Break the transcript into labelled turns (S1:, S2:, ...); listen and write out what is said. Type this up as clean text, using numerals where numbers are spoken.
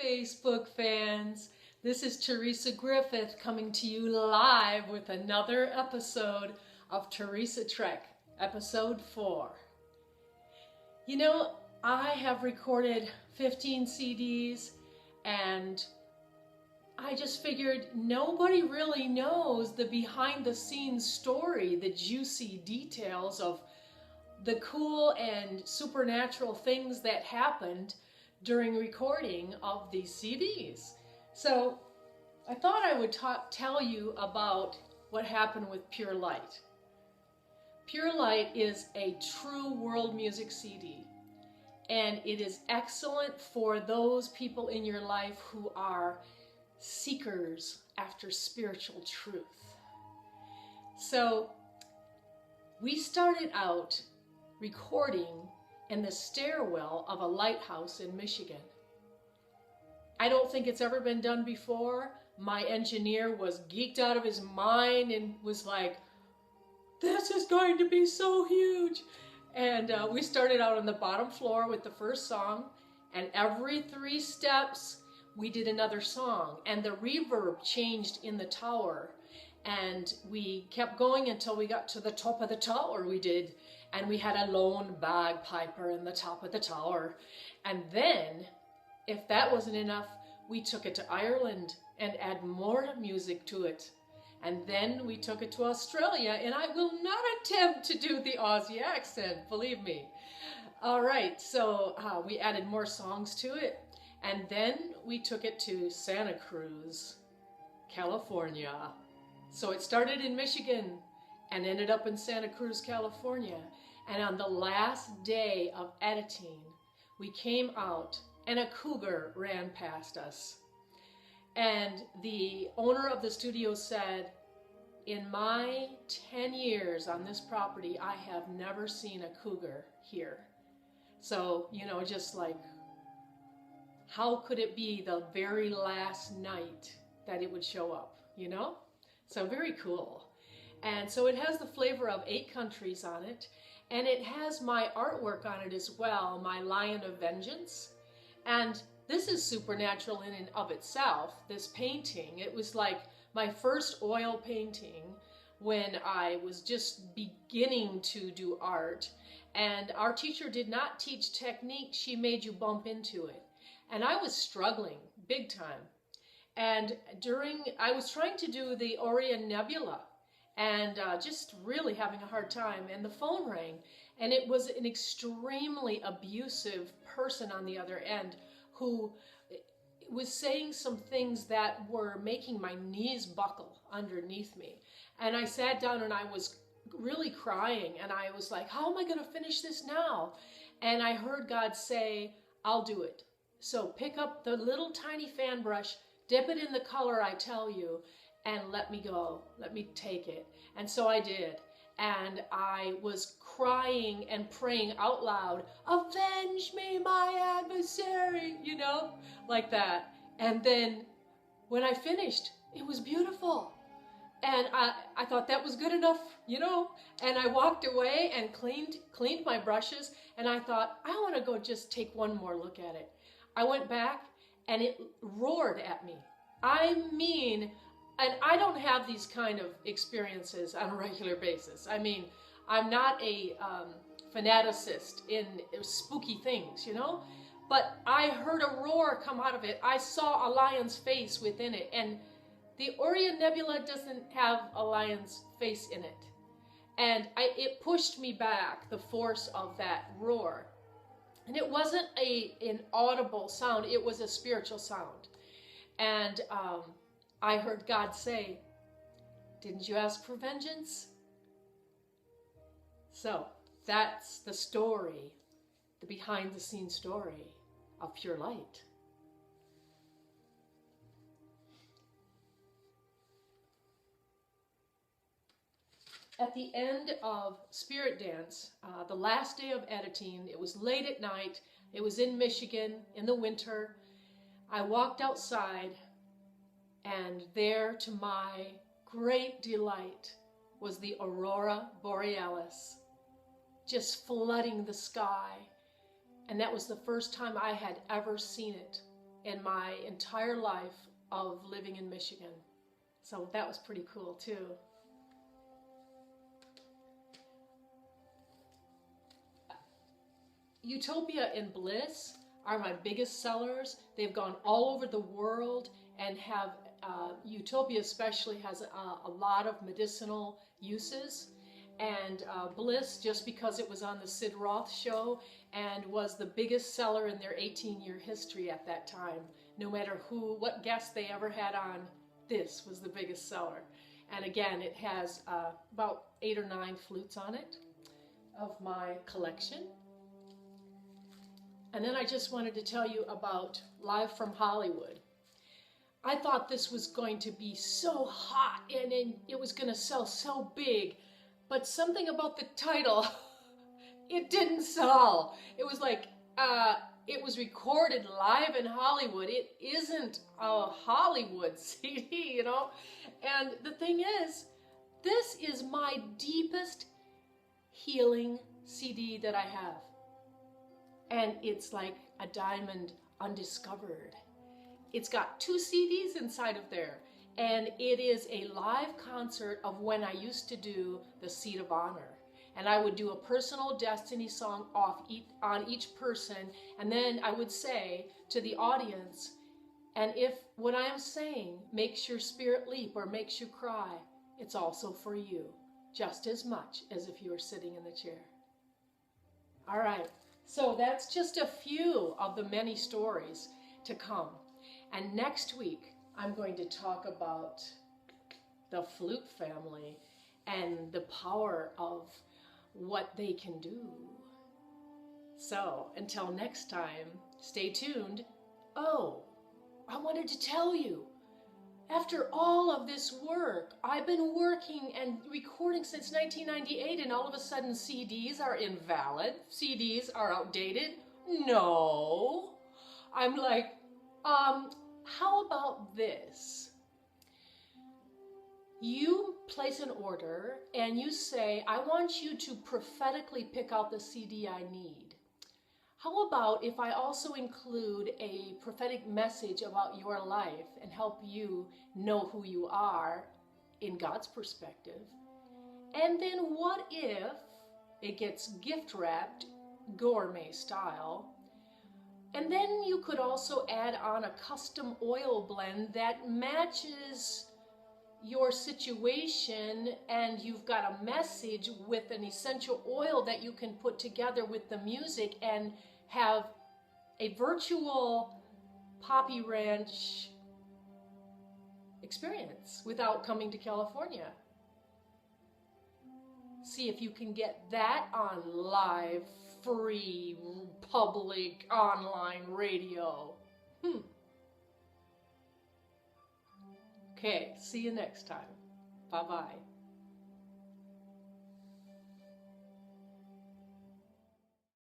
S1: Facebook fans. This is Teresa Griffith coming to you live with another episode of THERESA TREK, episode 4. You know, I have recorded 15 CDs and I just figured nobody really knows the behind the scenes story, the juicy details of the cool and supernatural things that happened during recording of these CDs. So I thought I would tell you about what happened with Pure Light. Pure Light is a true world music CD, and it is excellent for those people in your life who are seekers after spiritual truth. So we started out recording in the stairwell of a lighthouse in Michigan. I don't think it's ever been done before. My engineer was geeked out of his mind and was like, this is going to be so huge. And we started out on the bottom floor with the first song, and every 3 steps we did another song, and the reverb changed in the tower. And we kept going until we got to the top of the tower and we had a lone bagpiper in the top of the tower. And then, if that wasn't enough, we took it to Ireland and add more music to it. And then we took it to Australia, and I will not attempt to do the Aussie accent, believe me. All right, so we added more songs to it, and then we took it to Santa Cruz, California. So it started in Michigan and ended up in Santa Cruz, California. And on the last day of editing, we came out and a cougar ran past us. And the owner of the studio said, in my 10 years on this property, I have never seen a cougar here. So, you know, just like, how could it be the very last night that it would show up, you know? So very cool. And so it has the flavor of 8 countries on it, and it has my artwork on it as well, my Lion of Vengeance. And this is supernatural in and of itself, this painting. It was like my first oil painting when I was just beginning to do art. And our teacher did not teach technique, she made you bump into it. And I was struggling big time. And I was trying to do the Orion Nebula and just really having a hard time. And the phone rang, and it was an extremely abusive person on the other end who was saying some things that were making my knees buckle underneath me. And I sat down and I was really crying, and I was like, how am I going to finish this now? And I heard God say, I'll do it. So pick up the little tiny fan brush, dip it in the color I tell you, and let me go. Let me take it. And so I did. And I was crying and praying out loud, avenge me, my adversary, you know, like that. And then when I finished, it was beautiful. And I thought that was good enough, you know. And I walked away and cleaned my brushes, and I thought, I want to go just take one more look at it. I went back, and it roared at me. I mean, and I don't have these kind of experiences on a regular basis. I mean, I'm not a fanaticist in spooky things, you know? But I heard a roar come out of it. I saw a lion's face within it, and the Orion Nebula doesn't have a lion's face in it. And it pushed me back, the force of that roar. And it wasn't an audible sound, it was a spiritual sound. And I heard God say, didn't you ask for vengeance? So that's the story, the behind the scenes story of Pure Light. At the end of Spirit Dance, the last day of editing, it was late at night, it was in Michigan in the winter. I walked outside, and there, to my great delight, was the Aurora Borealis, just flooding the sky. And that was the first time I had ever seen it. in my entire life of living in Michigan. So that was pretty cool too. Utopia and Bliss are my biggest sellers. They've gone all over the world and have, Utopia especially has a lot of medicinal uses. And Bliss, just because it was on the Sid Roth show and was the biggest seller in their 18-year history at that time. No matter what guest they ever had on, this was the biggest seller. And again, it has about 8 or 9 flutes on it of my collection. And then I just wanted to tell you about Live from Hollywood. I thought this was going to be so hot and it was going to sell so big, but something about the title, it didn't sell. It was like, it was recorded live in Hollywood. It isn't a Hollywood CD, you know? And the thing is, this is my deepest healing CD that I have. And it's like a diamond undiscovered. It's got 2 CDs inside of there. And it is a live concert of when I used to do the Seat of Honor. And I would do a personal destiny song on each person. And then I would say to the audience, and if what I am saying makes your spirit leap or makes you cry, it's also for you, just as much as if you were sitting in the chair. All right. So that's just a few of the many stories to come. And next week, I'm going to talk about the flute family and the power of what they can do. So until next time, stay tuned. Oh, I wanted to tell you, after all of this work, I've been working and recording since 1998, and all of a sudden CDs are invalid, CDs are outdated. No. I'm like, how about this? You place an order and you say, I want you to prophetically pick out the CD I need. How about if I also include a prophetic message about your life and help you know who you are in God's perspective? And then what if it gets gift wrapped, gourmet style? And then you could also add on a custom oil blend that matches your situation, and you've got a message with an essential oil that you can put together with the music and have a virtual Poppy Ranch experience without coming to California. See if you can get that on live, free, public, online radio. Okay, see you next time. Bye-bye.